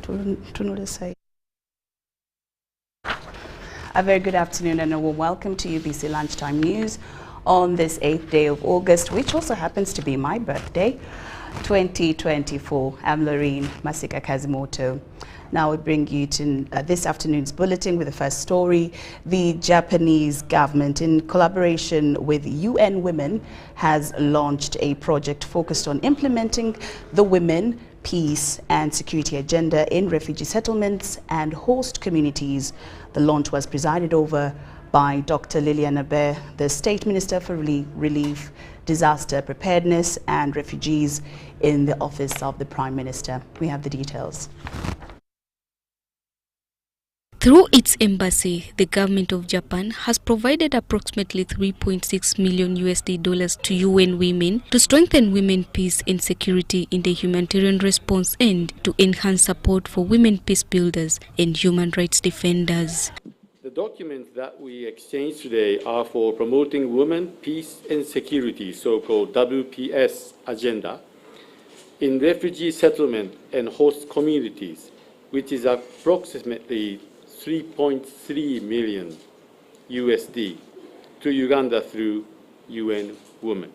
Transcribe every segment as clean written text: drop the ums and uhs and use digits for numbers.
A very good afternoon and a warm welcome to UBC Lunchtime News on this 8th day of August, which also happens to be my birthday, 2024. I'm Lorraine Masika Kazimoto. Now we bring you to this afternoon's bulletin with the first story. The Japanese government, in collaboration with UN Women, has launched a project focused on implementing the women, peace and security agenda in refugee settlements and host communities. The launch was presided over by Dr. Lilian Abe, the State Minister for Relief, Disaster Preparedness and Refugees in the Office of the Prime Minister. We have the details. Through its embassy, the government of Japan has provided approximately $3.6 million to UN Women to strengthen women peace and security in the humanitarian response and to enhance support for women peace builders and human rights defenders. The documents that we exchanged today are for promoting women, peace and security, so-called WPS agenda, in refugee settlement and host communities, which is approximately $3.3 million to Uganda through UN Women.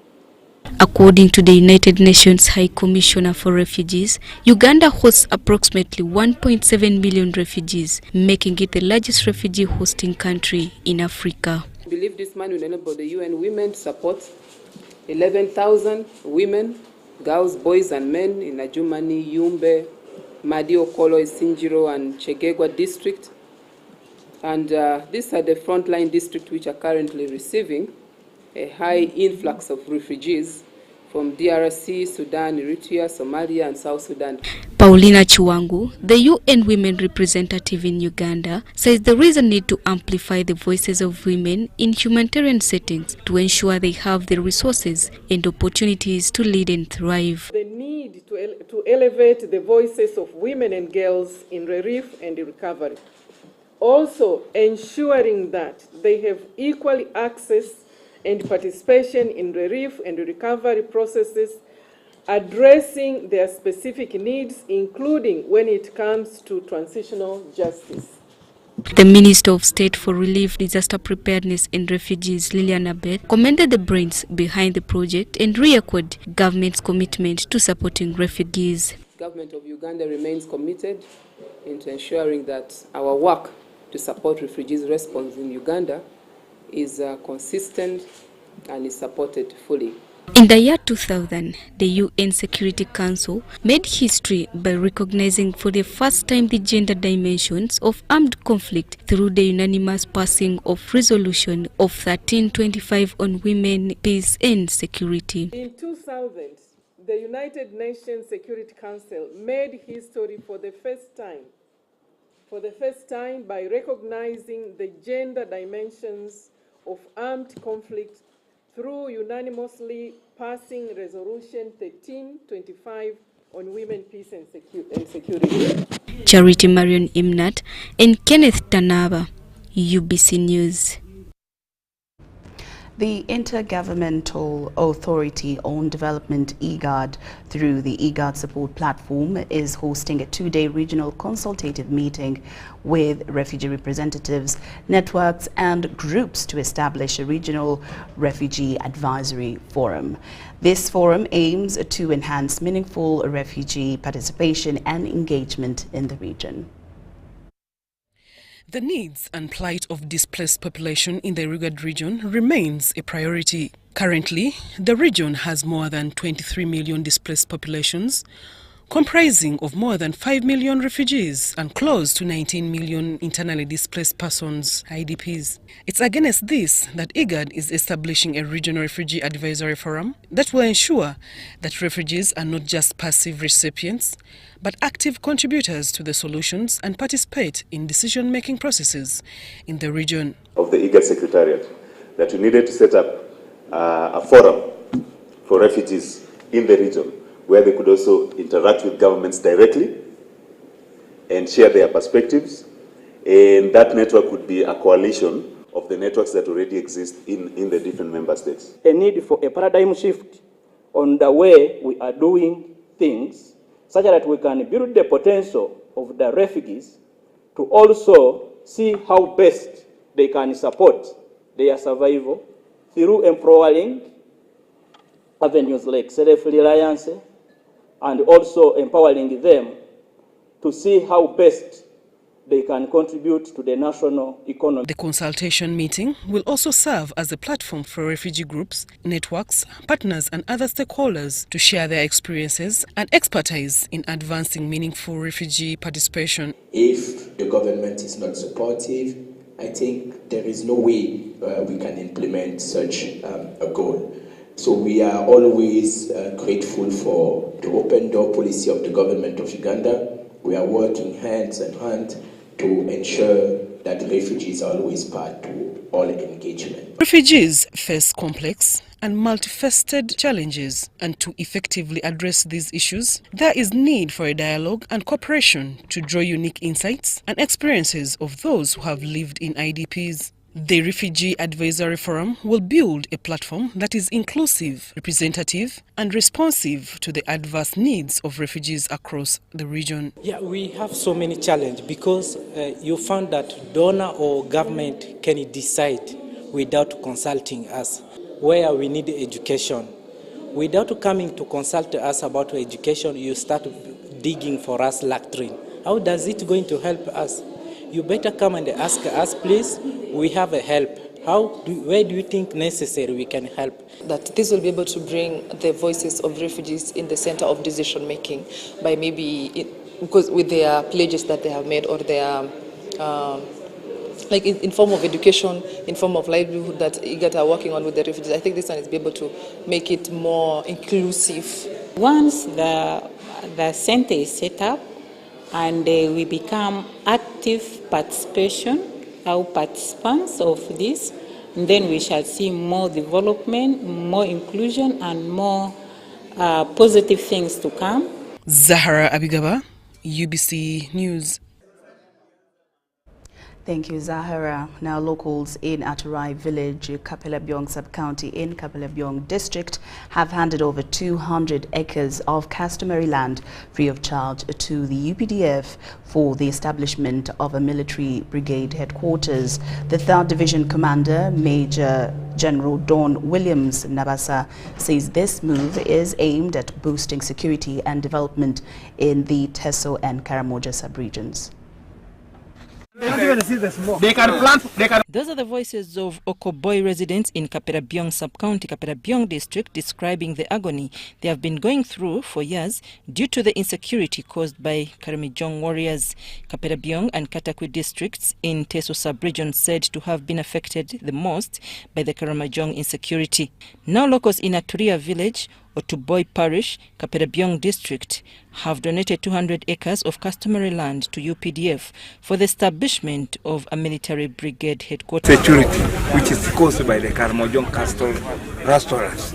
According to the United Nations High Commissioner for Refugees, Uganda hosts approximately 1.7 million refugees, making it the largest refugee hosting country in Africa. I believe this money will enable the UN Women to support 11,000 women, girls, boys and men in Ajumani, Yumbe, Madi Okolo, Isinjiro and Chegegwa district. And these are the frontline districts which are currently receiving a high influx of refugees from DRC, Sudan, Eritrea, Somalia, and South Sudan. Paulina Chiwangu, the UN Women representative in Uganda, says there is a need to amplify the voices of women in humanitarian settings to ensure they have the resources and opportunities to lead and thrive. The need to elevate the voices of women and girls in relief and recovery. Also ensuring that they have equal access and participation in relief and recovery processes, addressing their specific needs, including when it comes to transitional justice. The Minister of State for Relief, Disaster Preparedness and Refugees, Lilian Abe, commended the brains behind the project and re-echoed government's commitment to supporting refugees. The government of Uganda remains committed into ensuring that our work to support refugees' response in Uganda is consistent and is supported fully. In the year 2000, the UN Security Council made history by recognizing for the first time the gender dimensions of armed conflict through the unanimous passing of Resolution of 1325 on women, peace and security. In 2000, the United Nations Security Council made history for the first time by recognizing the gender dimensions of armed conflict through unanimously passing Resolution 1325 on women, peace and security. Charity Marion Imnat and Kenneth Tanaba, UBC News. The Intergovernmental Authority on Development, IGAD, through the IGAD Support Platform, is hosting a two-day regional consultative meeting with refugee representatives, networks and groups to establish a regional refugee advisory forum. This forum aims to enhance meaningful refugee participation and engagement in the region. The needs and plight of displaced population in the IGAD region remains a priority. Currently, the region has more than 23 million displaced populations, comprising of more than 5 million refugees and close to 19 million internally displaced persons, IDPs. It's against this that IGAD is establishing a regional refugee advisory forum that will ensure that refugees are not just passive recipients, but active contributors to the solutions and participate in decision-making processes in the region. Of the IGAD Secretariat, that we needed to set up a forum for refugees in the region where they could also interact with governments directly and share their perspectives. And that network would be a coalition of the networks that already exist in the different member states. A need for a paradigm shift on the way we are doing things, such that we can build the potential of the refugees to also see how best they can support their survival through empowering avenues like self-reliance and also empowering them to see how best they can contribute to the national economy. The consultation meeting will also serve as a platform for refugee groups, networks, partners and other stakeholders to share their experiences and expertise in advancing meaningful refugee participation. If the government is not supportive, I think there is no way we can implement such a goal. So we are always grateful for the open door policy of the government of Uganda. We are working hand in hand to ensure that refugees are always part to all engagement. Refugees face complex and multifaceted challenges, and to effectively address these issues, there is need for a dialogue and cooperation to draw unique insights and experiences of those who have lived in IDPs. The Refugee Advisory Forum will build a platform that is inclusive, representative and responsive to the adverse needs of refugees across the region. Yeah, we have so many challenges because you found that donor or government can decide without consulting us where we need education. Without coming to consult us about education, you start digging for us latrine. How does it going to help us? You better come and ask us, please, we have a help. Where do you think necessary we can help? That this will be able to bring the voices of refugees in the center of decision making by because with their pledges that they have made or their like in form of education, in form of livelihood that IGAT are working on with the refugees. I think this one is be able to make it more inclusive. Once the center is set up and we become active participants of this, and then we shall see more development, more inclusion and more positive things to come. Zahara Abigaba, UBC News. Thank you, Zahara. Now, locals in Aturai village, Kapelabyong sub-county in Kapelabyong district have handed over 200 acres of customary land free of charge to the UPDF for the establishment of a military brigade headquarters. The 3rd Division Commander, Major General Don Williams Nabasa, says this move is aimed at boosting security and development in the Teso and Karamoja sub-regions. Those are the voices of Okoboy residents in Kapelabyong sub-county, Kapelabyong district, describing the agony they have been going through for years due to the insecurity caused by Karamojong warriors. Kapelabyong and Katakwi districts in Teso sub-region said to have been affected the most by the Karamojong insecurity. Now locals in Aturia village, Otuboy Parish, Kapelabyong district, have donated 200 acres of customary land to UPDF for the establishment of a military brigade headquarters. Security, which is caused by the Karamojong Castle restaurants,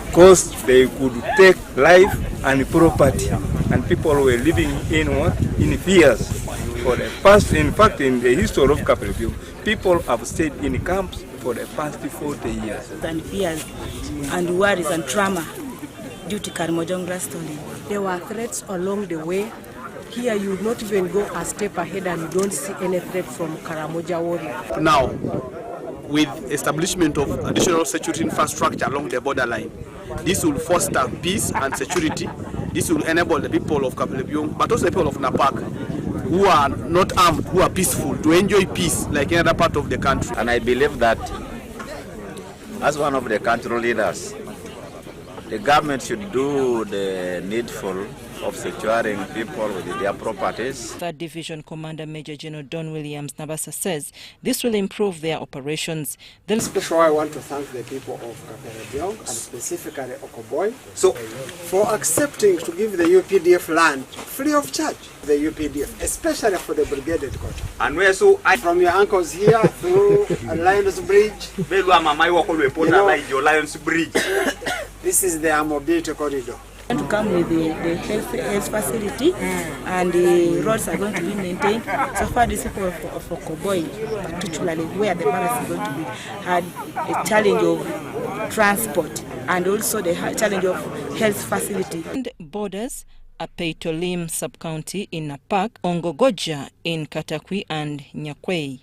because they could take life and property, and people were living in fears. For the past, in fact, in the history of Kapelabyong, people have stayed in camps for the past 40 years. And fears and worries and trauma due to Karamojong restaurant. There were threats along the way. Here you would not even go a step ahead and you don't see any threat from Karamoja warrior. Now, with establishment of additional security infrastructure along the borderline, this will foster peace and security. This will enable the people of Kapelabyong, but also the people of Napak, who are not armed, who are peaceful, to enjoy peace like any other part of the country. And I believe that as one of the country leaders, the government should do the needful of securing people with their properties. 3rd Division Commander Major General Don Williams Nabasa says this will improve their operations. Especially I want to thank the people of Kapelabyong and specifically Okoboy for accepting to give the UPDF land free of charge. The UPDF, especially for the brigade headquarters. And where from your uncles here through Lions Bridge. This is the mobility corridor. To come with the health facility and the roads are going to be maintained. So far, the people of Okoboy, particularly where the barracks is going to be, had a challenge of transport and also the challenge of health facility. And borders Apeitolim sub-county in Napak, Ongogoja in Katakwi and Nyakwei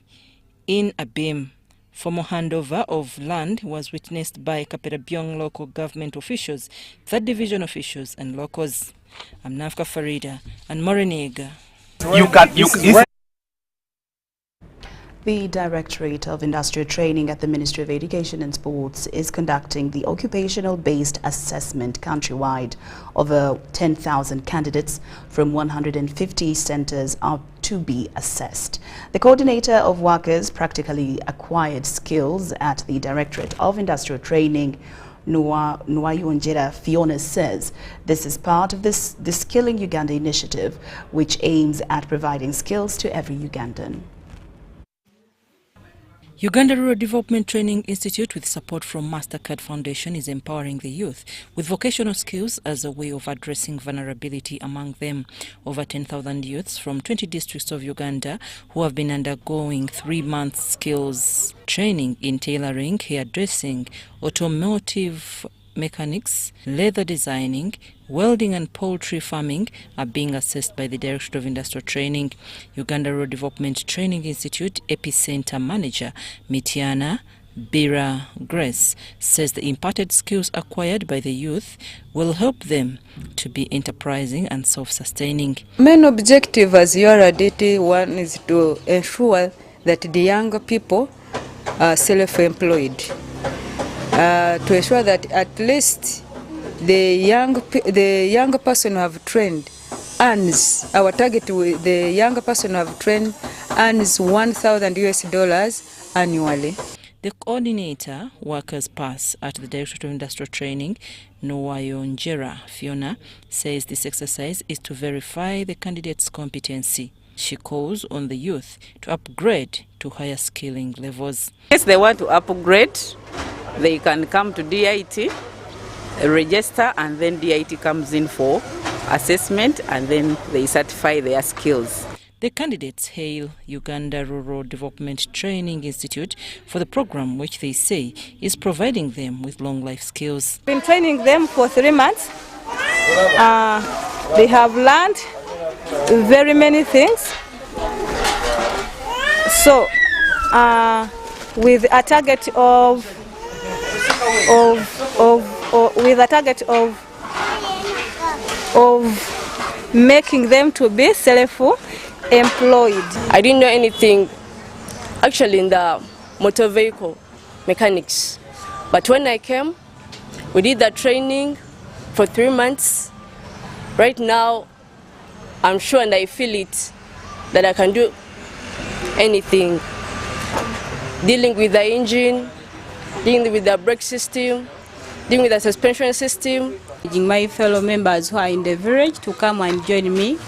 in Abim. Formal handover of land was witnessed by Kaperabyong local government officials, 3rd Division officials and locals. I'm Nafka Farida and Morenega. The Directorate of Industrial Training at the Ministry of Education and Sports is conducting the occupational-based assessment countrywide. Over 10,000 candidates from 150 centers are to be assessed. The coordinator of workers practically acquired skills at the Directorate of Industrial Training, Nuayonjera Fiona, says this is part of the Skilling Uganda initiative, which aims at providing skills to every Ugandan. Uganda Rural Development Training Institute, with support from MasterCard Foundation, is empowering the youth with vocational skills as a way of addressing vulnerability among them. Over 10,000 youths from 20 districts of Uganda who have been undergoing 3-month skills training in tailoring, hairdressing, automotive mechanics, leather designing, welding and poultry farming are being assessed by the Directorate of Industrial Training. Uganda Rural Development Training Institute Epicenter Manager Mitiana Bira Grace says the imparted skills acquired by the youth will help them to be enterprising and self-sustaining. Main objective as URDT one is to ensure that the younger people are self-employed. To ensure that at least the younger person who have trained earns, our target with the younger person who have trained earns $1,000 annually. The coordinator, Workers Pass at the Directorate of Industrial Training, Nuayonjera Fiona, says this exercise is to verify the candidate's competency. She calls on the youth to upgrade to higher skilling levels. If they want to upgrade, they can come to DIT, register, and then DIT comes in for assessment, and then they certify their skills. The candidates hail Uganda Rural Development Training Institute for the program, which they say is providing them with long life skills. Been training them for 3 months. They have learned very many things. So, with a target of making them to be self-employed. I didn't know anything actually in the motor vehicle mechanics, but when I came, we did the training for 3 months. Right now, I'm sure and I feel it that I can do anything, dealing with the engine, dealing with the brake system, dealing with the suspension system. My fellow members who are in the village to come and join me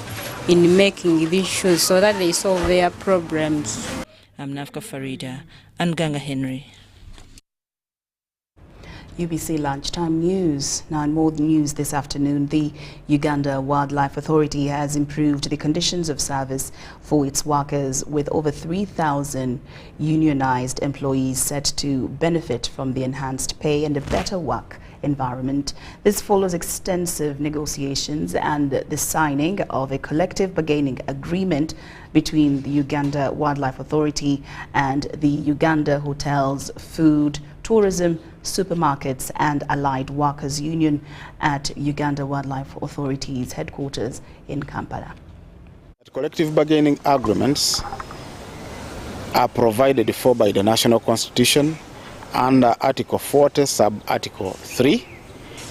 in making these shoes so that they solve their problems. I'm Nafka Farida and Ganga Henry. UBC Lunchtime News. Now in more news this afternoon, the Uganda Wildlife Authority has improved the conditions of service for its workers, with over 3,000 unionized employees set to benefit from the enhanced pay and a better work environment. This follows extensive negotiations and the signing of a collective bargaining agreement between the Uganda Wildlife Authority and the Uganda Hotels, Food, Tourism, Supermarkets and Allied Workers Union at Uganda Wildlife Authority's headquarters in Kampala. Collective bargaining agreements are provided for by the National Constitution under Article 40, Sub-Article 3,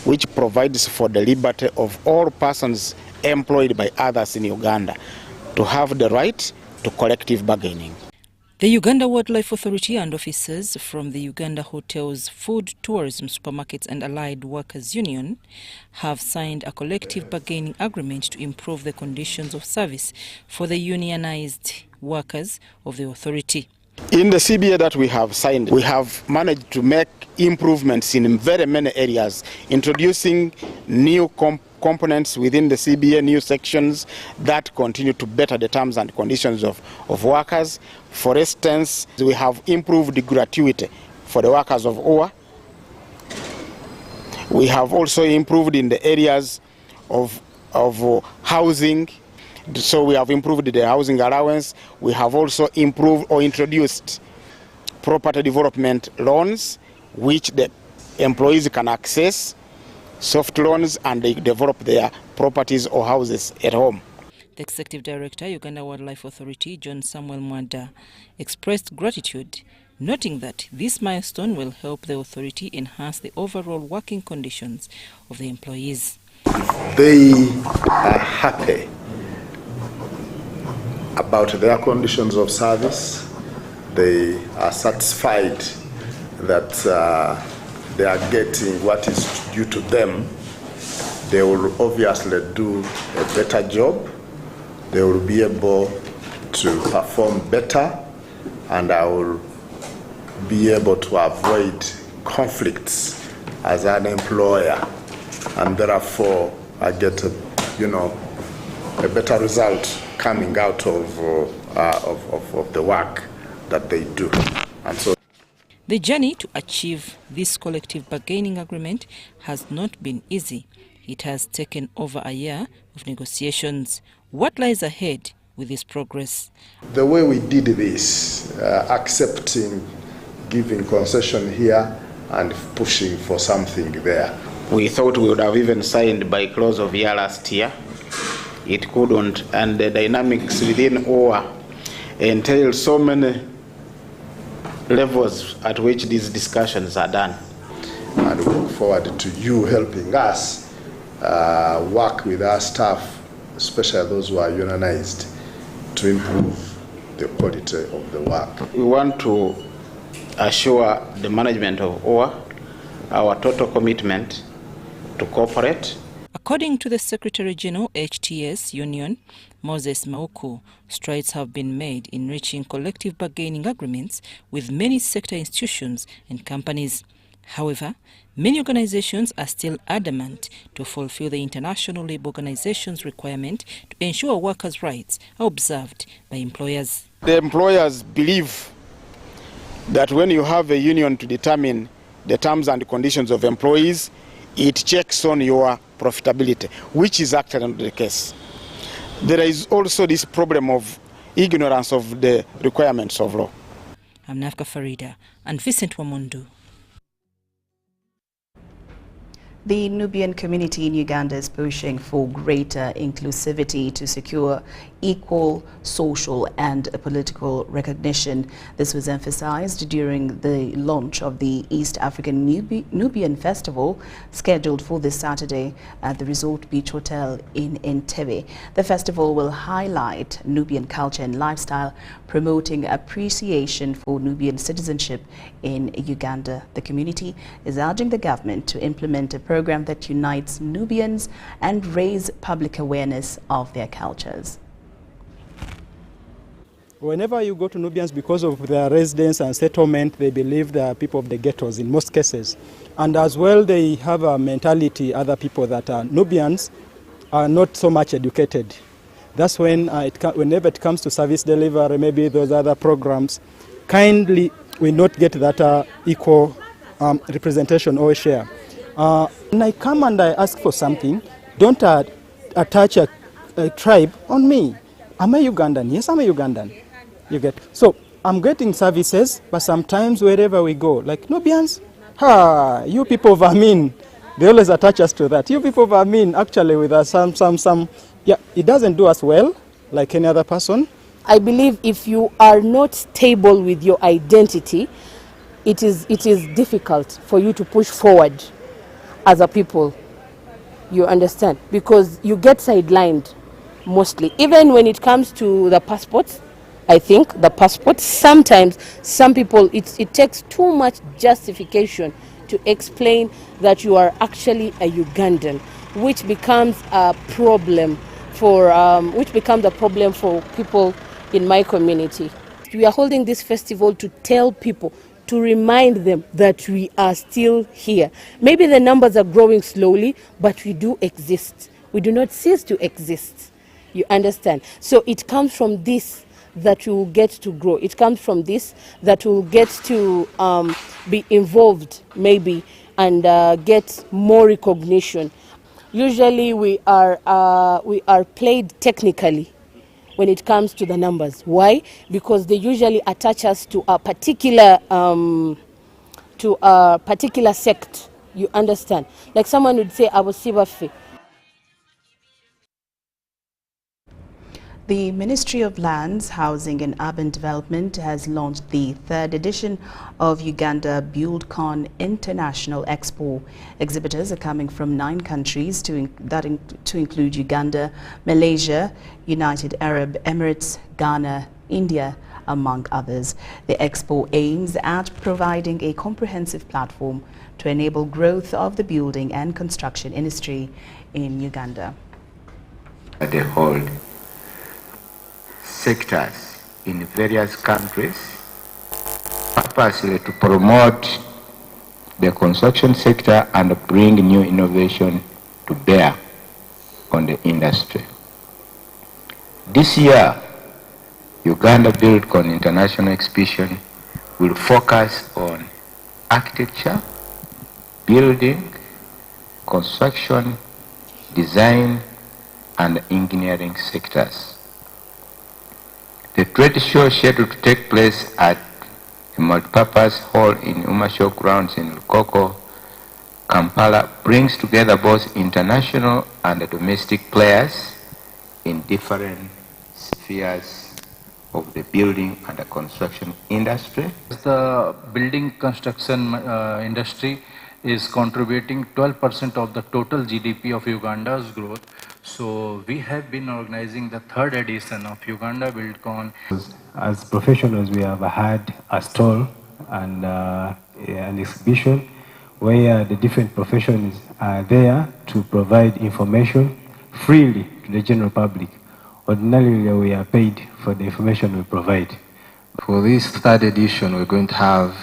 which provides for the liberty of all persons employed by others in Uganda to have the right to collective bargaining. The Uganda Wildlife Authority and officers from the Uganda Hotels, Food, Tourism, Supermarkets and Allied Workers Union have signed a collective bargaining agreement to improve the conditions of service for the unionized workers of the authority. In the CBA that we have signed, we have managed to make improvements in very many areas, introducing new components within the CBA, new sections that continue to better the terms and conditions of workers. For instance, we have improved the gratuity for the workers of OA. We have also improved in the areas of housing. So we have improved the housing allowance. We have also improved or introduced property development loans, which the employees can access, soft loans, and they develop their properties or houses at home. The Executive Director, Uganda Wildlife Authority, John Samuel Mwada, expressed gratitude, noting that this milestone will help the authority enhance the overall working conditions of the employees. They are happy about their conditions of service. They are satisfied that they are getting what is due to them. They will obviously do a better job. They will be able to perform better, and I will be able to avoid conflicts as an employer, and therefore I get a better result coming out of the work that they do. And so the journey to achieve this collective bargaining agreement has not been easy. It has taken over a year of negotiations. What lies ahead with this progress? The way we did this, accepting, giving concession here and pushing for something there. We thought we would have even signed by close of year last year. It couldn't, and the dynamics within OA entail so many levels at which these discussions are done. And we look forward to you helping us work with our staff, especially those who are unionized, to improve the quality of the work. We want to assure the management of OA our total commitment to cooperate. According to the Secretary General HTS Union, Moses Mauku, strides have been made in reaching collective bargaining agreements with many sector institutions and companies. However, many organizations are still adamant to fulfill the International Labour Organization's requirement to ensure workers' rights are observed by employers. The employers believe that when you have a union to determine the terms and conditions of employees, it checks on your profitability, which is actually not the case. There is also this problem of ignorance of the requirements of law. I'm Nafka Farida and Vincent Wamundu. The Nubian community in Uganda is pushing for greater inclusivity to secure equal social and political recognition. This was emphasized during the launch of the East African Nubian Festival, scheduled for this Saturday at the Resort Beach Hotel in Entebbe. The festival will highlight Nubian culture and lifestyle, promoting appreciation for Nubian citizenship in Uganda. The community is urging the government to implement a program that unites Nubians and raise public awareness of their cultures. Whenever you go to Nubians, because of their residence and settlement, they believe they are people of the ghettos in most cases. And as well, they have a mentality, other people that are Nubians are not so much educated. That's when, whenever it comes to service delivery, maybe those other programs, kindly we not get that equal representation or share. When I come and I ask for something, don't attach a tribe on me. Am I Ugandan? Yes, I'm a Ugandan. You get. So I'm getting services, but sometimes wherever we go, like Nubians, you people of Amin, they always attach us to that. You people of Amin, actually with us, yeah, it doesn't do us well, like any other person. I believe if you are not stable with your identity, it is difficult for you to push forward as a people. You understand? Because you get sidelined mostly. Even when it comes to the passports, I think the passports, sometimes some people, it takes too much justification to explain that you are actually a Ugandan, which becomes a problem for people in my community. We are holding this festival to tell people, to remind them that we are still here. Maybe the numbers are growing slowly, but we do exist. We do not cease to exist. You understand? So it comes from this that we will get to grow. It comes from this that we will get to be involved, maybe, and get more recognition. usually we are played technically when it comes to the numbers. Why? Because they usually attach us to a particular sect. You understand? Like someone would say, "Abosibafe." The Ministry of Lands, Housing and Urban Development has launched the third edition of Uganda BuildCon International Expo. Exhibitors are coming from 9 countries to include Uganda, Malaysia, United Arab Emirates, Ghana, India, among others. The expo aims at providing a comprehensive platform to enable growth of the building and construction industry in Uganda. They hold sectors in various countries, purposely to promote the construction sector and bring new innovation to bear on the industry. This year, Uganda BuildCon International Exhibition will focus on architecture, building, construction, design, and engineering sectors. The trade show scheduled to take place at a multipurpose hall in Umasho grounds in Lukoko, Kampala, brings together both international and domestic players in different spheres of the building and the construction industry. The building construction industry is contributing 12% of the total GDP of Uganda's growth. So we have been organizing the third edition of Uganda BuildCon. As professionals, we have had a stall and an exhibition where the different professions are there to provide information freely to the general public. Ordinarily, we are paid for the information we provide. For this third edition, we're going to have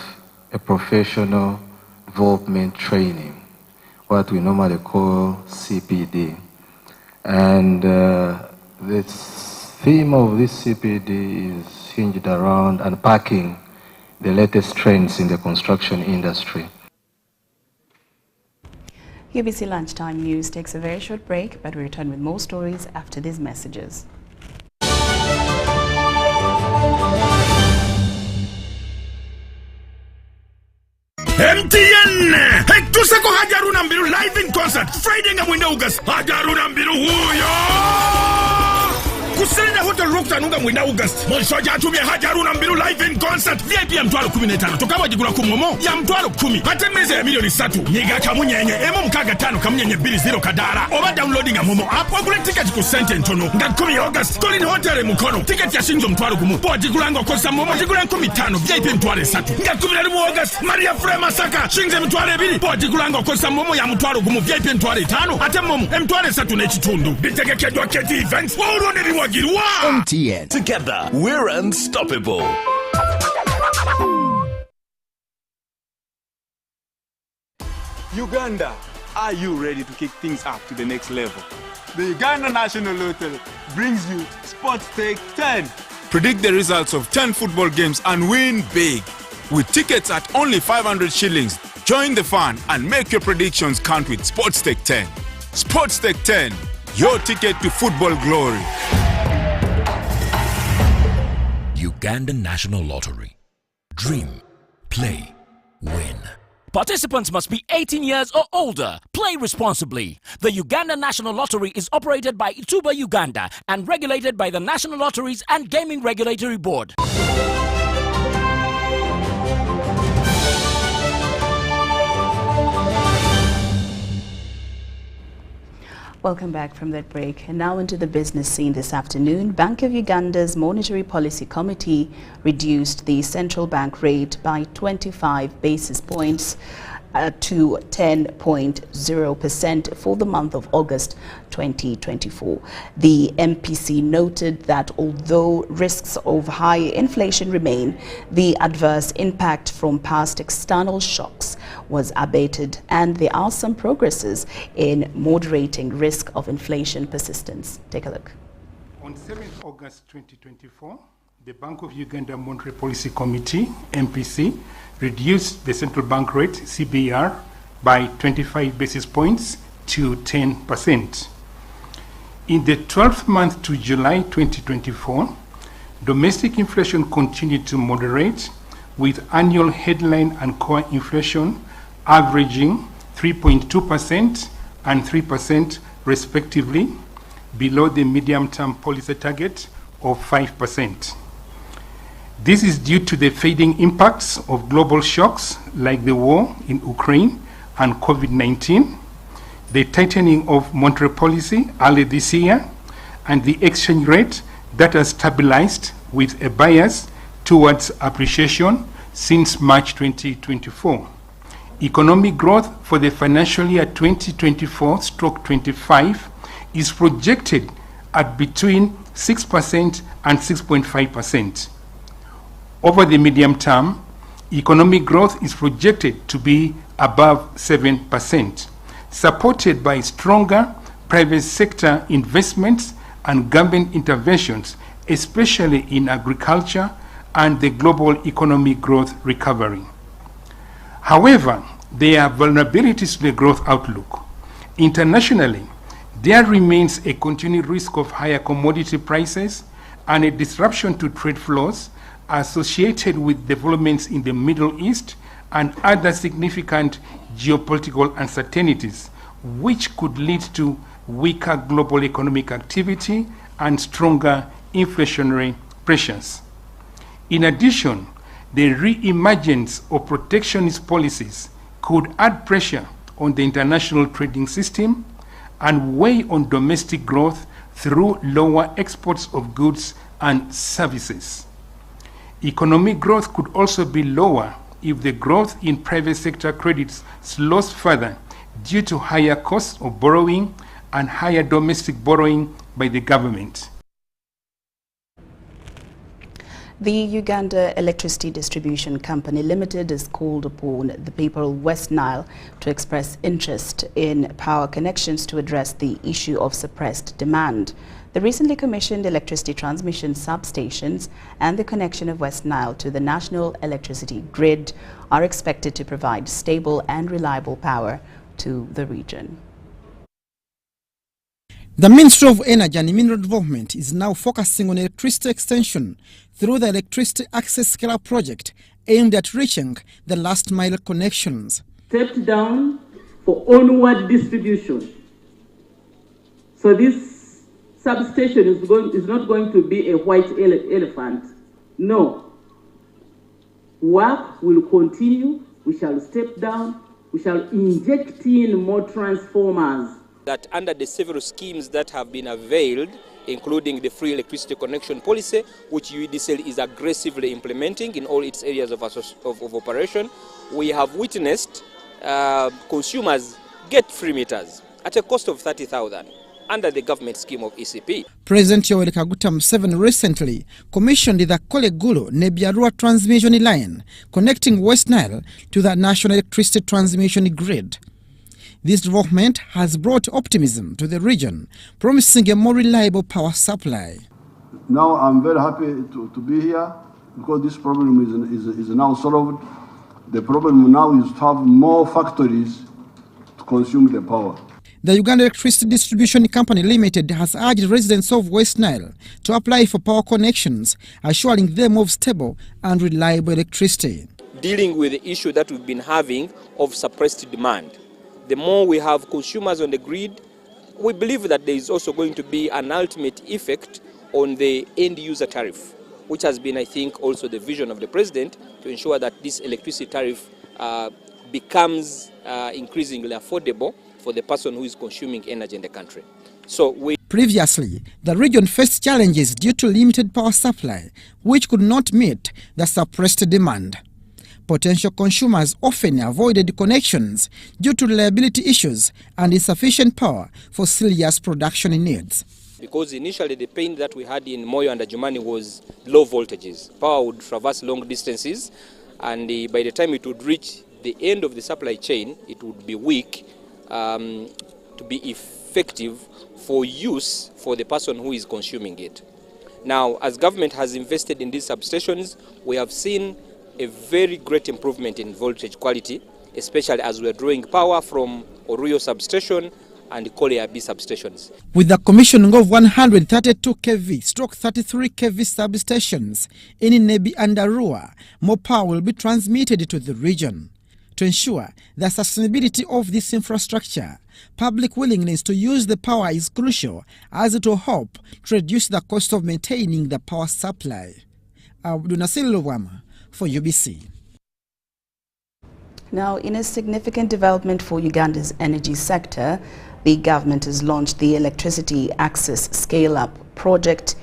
a professional development training, what we normally call CPD. And the theme of this CPD is hinged around unpacking the latest trends in the construction industry. UBC Lunchtime News takes a very short break, but we return with more stories after these messages. MTN Hektuseko Hajaruna Mbiru live in concert Friday nga mwenda August. Hajaruna Mbiru huyo Kusenda Hotel Rockta nunga mwenda August. Monshoja atumia Hajaruna Mbiru live in concert VIP ya mtualo 15 tokawa jigula kumomo ya mtualo 10 matemeze ya milioni 3 nyiga kamunyenye emu mkaga 5 kamunyenye 20 kadara oba downloading ya momo app wagule ticket ku sente ntono nga 10 August Colin Hotel mukono ticket ya shinzo mtualo 10 po jigula ngo kosa momo jigula 15 VIP mtualo 3 nga 11 August Maria Frema Saka shinze mtualo 2 po jigula ngo kosa momo ya mtualo 10 VIP mtualo 5 ate momo mtualo 3 n'ekitundu bitegekedwa keti events wawurone biwagirwa MTN. Together, we're unstoppable. Uganda, are you ready to kick things up to the next level? The Uganda National Lottery brings you Sports Take 10. Predict the results of 10 football games and win big. With tickets at only 500 shillings, join the fun and make your predictions count with Sports Take 10. Sports Take 10, your ticket to football glory. Uganda National Lottery. Dream, play, win. Participants must be 18 years or older. Play responsibly. The Uganda National Lottery is operated by Ituba Uganda and regulated by the National Lotteries and Gaming Regulatory Board. Welcome back from that break. And now into the business scene this afternoon. Bank of Uganda's Monetary Policy Committee reduced the central bank rate by 25 basis points to 10.0% for the month of August 2024. The MPC noted that although risks of high inflation remain, the adverse impact from past external shocks was abated, and there are some progresses in moderating risk of inflation persistence. Take a look. On 7th August 2024, the Bank of Uganda Monetary Policy Committee, MPC, reduced the central bank rate, CBR, by 25 basis points to 10%. In the 12th month to July 2024, domestic inflation continued to moderate, with annual headline and core inflation averaging 3.2% and 3% respectively, below the medium-term policy target of 5%. This is due to the fading impacts of global shocks like the war in Ukraine and COVID-19, the tightening of monetary policy early this year, and the exchange rate that has stabilized with a bias towards appreciation since March 2024. Economic growth for the financial year 2024/25 is projected at between 6% and 6.5%. Over the medium term, economic growth is projected to be above 7%, supported by stronger private sector investments and government interventions, especially in agriculture and the global economic growth recovery. However, there are vulnerabilities to the growth outlook. Internationally, there remains a continued risk of higher commodity prices and a disruption to trade flows associated with developments in the Middle East and other significant geopolitical uncertainties, which could lead to weaker global economic activity and stronger inflationary pressures. In addition, the re-emergence of protectionist policies could add pressure on the international trading system and weigh on domestic growth through lower exports of goods and services. Economic growth could also be lower if the growth in private sector credits slows further due to higher costs of borrowing and higher domestic borrowing by the government. The Uganda Electricity Distribution Company Limited has called upon the people of West Nile to express interest in power connections to address the issue of suppressed demand. The recently commissioned electricity transmission substations and the connection of West Nile to the national electricity grid are expected to provide stable and reliable power to the region. The Ministry of Energy and Mineral Development is now focusing on electricity extension through the Electricity Access Scale-up project aimed at reaching the last mile connections. Stepped down for onward distribution. So this substation is not going to be a white elephant. No. Work will continue. We shall step down. We shall inject in more transformers. That under the several schemes that have been availed, including the free electricity connection policy, which UEDCL is aggressively implementing in all its areas of operation, we have witnessed consumers get free meters at a cost of 30,000 under the government scheme of ECP. President Yoweri Kaguta Museveni recently commissioned the Kolegulu-Nebyarua transmission line connecting West Nile to the national electricity transmission grid. This development has brought optimism to the region, promising a more reliable power supply. Now I'm very happy to be here because this problem is now solved. The problem now is to have more factories to consume the power. The Uganda Electricity Distribution Company Limited has urged residents of West Nile to apply for power connections, assuring them of stable and reliable electricity. Dealing with the issue that we've been having of suppressed demand. The more we have consumers on the grid, we believe that there is also going to be an ultimate effect on the end user tariff, which has been, I think, also the vision of the president to ensure that this electricity tariff becomes increasingly affordable for the person who is consuming energy in the country. Previously, the region faced challenges due to limited power supply, which could not meet the suppressed demand. Potential consumers often avoided connections due to reliability issues and insufficient power for serious production needs. Because initially the pain that we had in Moyo and Ajumani was low voltages. Power would traverse long distances, and by the time it would reach the end of the supply chain, it would be weak to be effective for use for the person who is consuming it. Now, as government has invested in these substations, we have seen a very great improvement in voltage quality, especially as we are drawing power from Oruyo substation and Korea B substations. With the commissioning of 132 kV/33 kV substations in Nebi and Arua, more power will be transmitted to the region. To ensure the sustainability of this infrastructure, public willingness to use the power is crucial, as it will help to reduce the cost of maintaining the power supply. Abdunasir Lowama for UBC. Now, in a significant development for Uganda's energy sector, the government has launched the Electricity Access Scale-Up Project,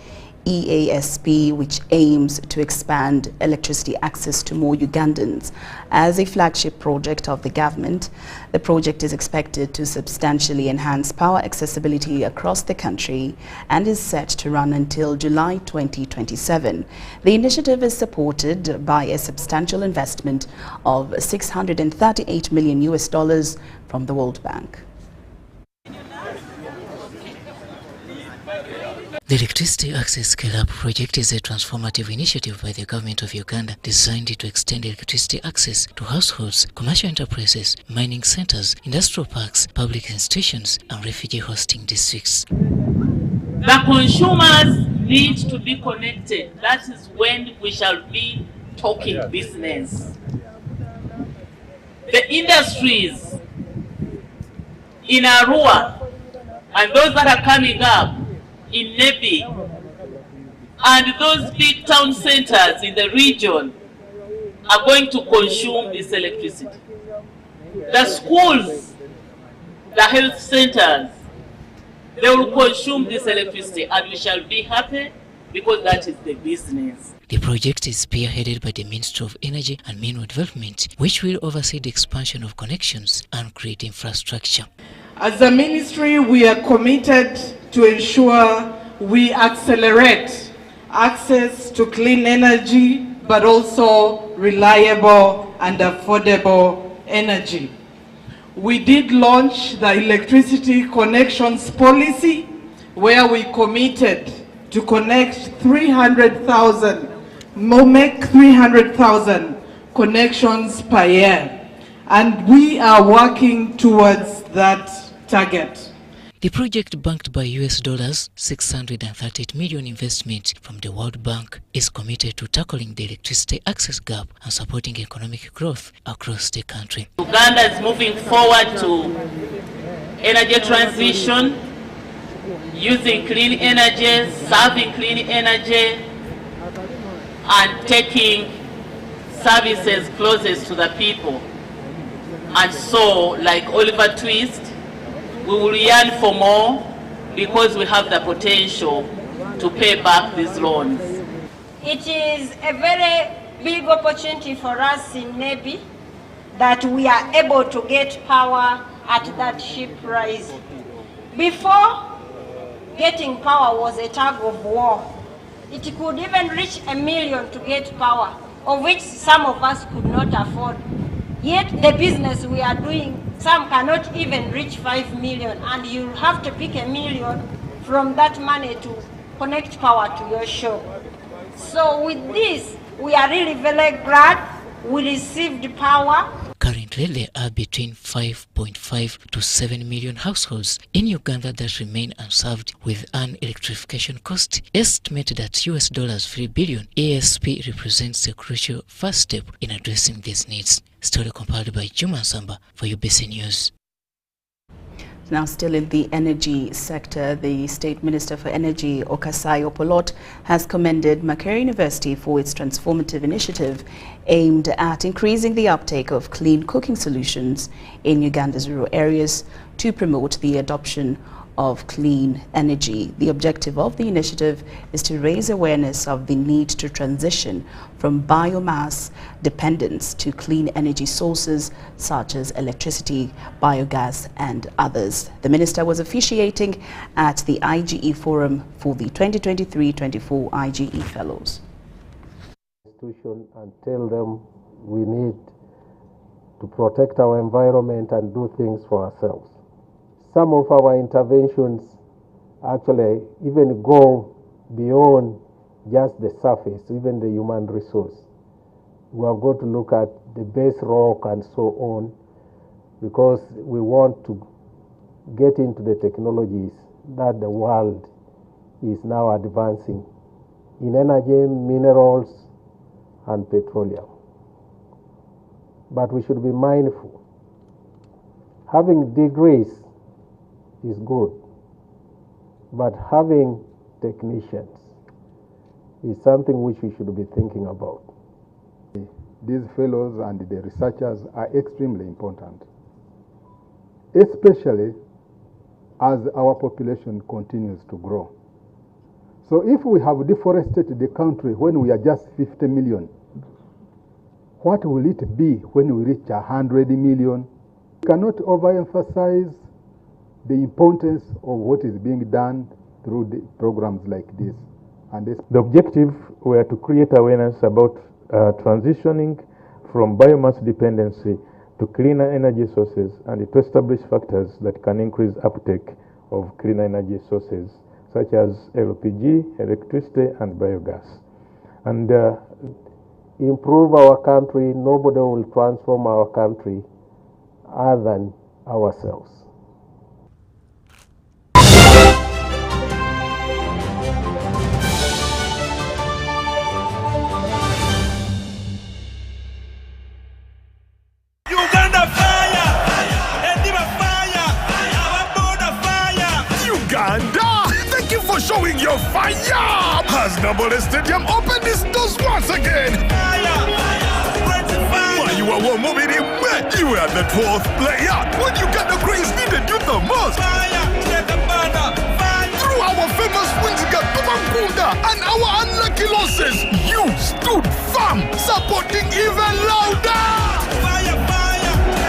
EASP, which aims to expand electricity access to more Ugandans. As a flagship project of the government, the project is expected to substantially enhance power accessibility across the country and is set to run until July 2027. The initiative is supported by a substantial investment of $638 million from the World Bank. The Electricity Access Scale-Up Project is a transformative initiative by the government of Uganda designed to extend electricity access to households, commercial enterprises, mining centers, industrial parks, public institutions, and refugee hosting districts. The consumers need to be connected. That is when we shall be talking business. The industries in Arua and those that are coming up in Nebi and those big town centers in the region are going to consume this electricity. The schools, the health centers, they will consume this electricity, and we shall be happy because that is the business. The project is spearheaded by the Ministry of Energy and Mineral Development, which will oversee the expansion of connections and create infrastructure. As a ministry, we are committed to ensure we accelerate access to clean energy, but also reliable and affordable energy. We did launch the electricity connections policy, where we committed to connect 300,000, make 300,000 connections per year. And we are working towards that target. The project, backed by $638 million investment from the World Bank, is committed to tackling the electricity access gap and supporting economic growth across the country. Uganda is moving forward to energy transition, using clean energy, serving clean energy, and taking services closest to the people. And so, like Oliver Twist, we will yearn for more because we have the potential to pay back these loans. It is a very big opportunity for us in Nebi that we are able to get power at that cheap price. Before, getting power was a tug of war. It could even reach $1 million to get power, of which some of us could not afford. Yet the business we are doing, some cannot even reach 5 million, and you have to pick $1 million from that money to connect power to your shop. So with this, we are really very glad we received power. Currently, there are between 5.5 to 7 million households in Uganda that remain unserved, with an electrification cost estimated at $3 billion. EASP represents a crucial first step in addressing these needs. Story compiled by Juma Samba for UBC News. Now, still in the energy sector, the State Minister for Energy, Okasai Opolot, has commended Makerere University for its transformative initiative aimed at increasing the uptake of clean cooking solutions in Uganda's rural areas to promote the adoption of clean energy. The objective of the initiative is to raise awareness of the need to transition from biomass dependence to clean energy sources such as electricity, biogas and others. The minister was officiating at the IGE Forum for the 2023-24 IGE Fellows. And tell them we need to protect our environment and do things for ourselves. Some of our interventions actually even go beyond just the surface, even the human resource. We have got to look at the base rock and so on, because we want to get into the technologies that the world is now advancing in energy, minerals, and petroleum. But we should be mindful. Having degrees is good, but having technicians is something which we should be thinking about. These fellows and the researchers are extremely important, especially as our population continues to grow. So if we have deforested the country when we are just 50 million, what will it be when we reach 100 million? We cannot overemphasize the importance of what is being done through the programs like this. And the objective were to create awareness about transitioning from biomass dependency to cleaner energy sources and to establish factors that can increase uptake of cleaner energy sources such as LPG, electricity, and biogas. And improve our country. Nobody will transform our country other than ourselves. Uganda fire! Endiba fire! Ababoda fire! Uganda! Thank you for showing your fire! Has Nambole Stadium opened its doors once again? Fire! While you were moving in wet, you were the 12th player. When Uganda Cranes needed you the most. Fire! Through our famous wins against Uganda and our unlucky losses, you stood firm, supporting even louder!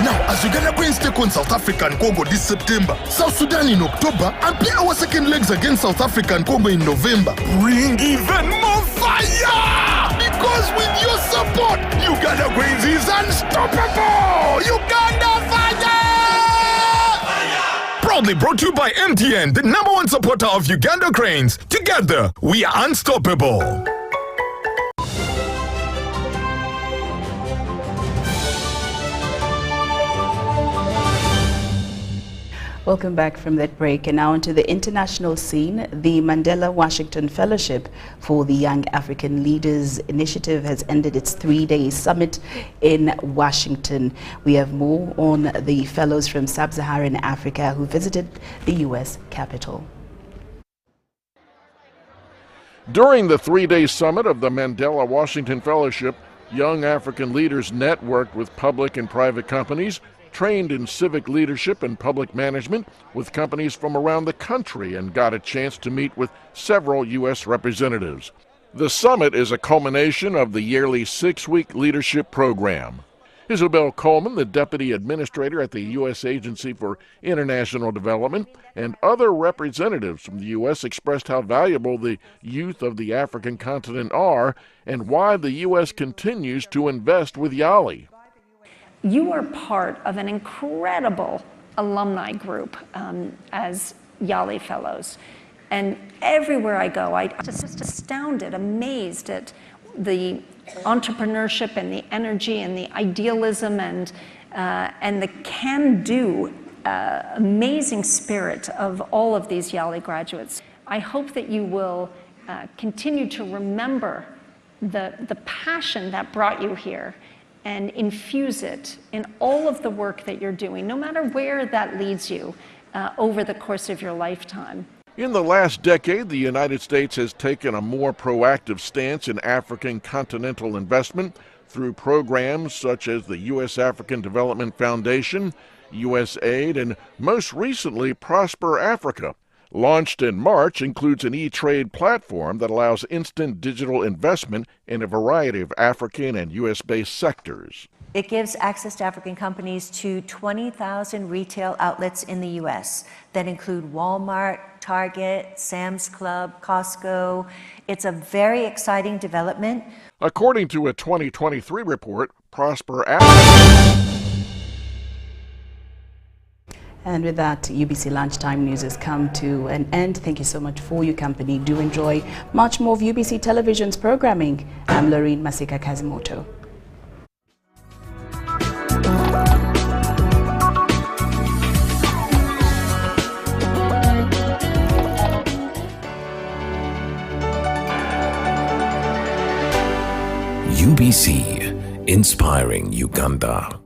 Now, as Uganda Cranes take on South Africa and Congo this September, South Sudan in October, and play our second legs against South Africa and Congo in November, bring even more fire! Because with your support, Uganda Cranes is unstoppable! Uganda fire! Proudly brought to you by MTN, the #1 supporter of Uganda Cranes. Together, we are unstoppable. Welcome back from that break, and now onto the international scene. The Mandela Washington Fellowship for the Young African Leaders Initiative has ended its 3-day summit in Washington. We have more on the fellows from Sub-Saharan Africa who visited the U.S. Capitol. During the 3-day summit of the Mandela Washington Fellowship, young African leaders networked with public and private companies, trained in civic leadership and public management with companies from around the country, and got a chance to meet with several U.S. representatives. The summit is a culmination of the yearly 6-week leadership program. Isabel Coleman, the Deputy Administrator at the U.S. Agency for International Development, and other representatives from the U.S. expressed how valuable the youth of the African continent are and why the U.S. continues to invest with YALI. You are part of an incredible alumni group as YALI Fellows. And everywhere I go, I'm just astounded, amazed at the entrepreneurship and the energy and the idealism and the can-do, amazing spirit of all of these YALI graduates. I hope that you will continue to remember the passion that brought you here and infuse it in all of the work that you're doing, no matter where that leads you over the course of your lifetime. In the last decade, the United States has taken a more proactive stance in African continental investment through programs such as the U.S. African Development Foundation, USAID, and most recently, Prosper Africa. Launched in March, includes an e-trade platform that allows instant digital investment in a variety of African and U.S.-based sectors. It gives access to African companies to 20,000 retail outlets in the U.S. that include Walmart, Target, Sam's Club, Costco. It's a very exciting development. According to a 2023 report, Prosper Africa. And with that, UBC Lunchtime News has come to an end. Thank you so much for your company. Do enjoy much more of UBC Television's programming. I'm Lorene Masika Kazimoto. UBC, inspiring Uganda.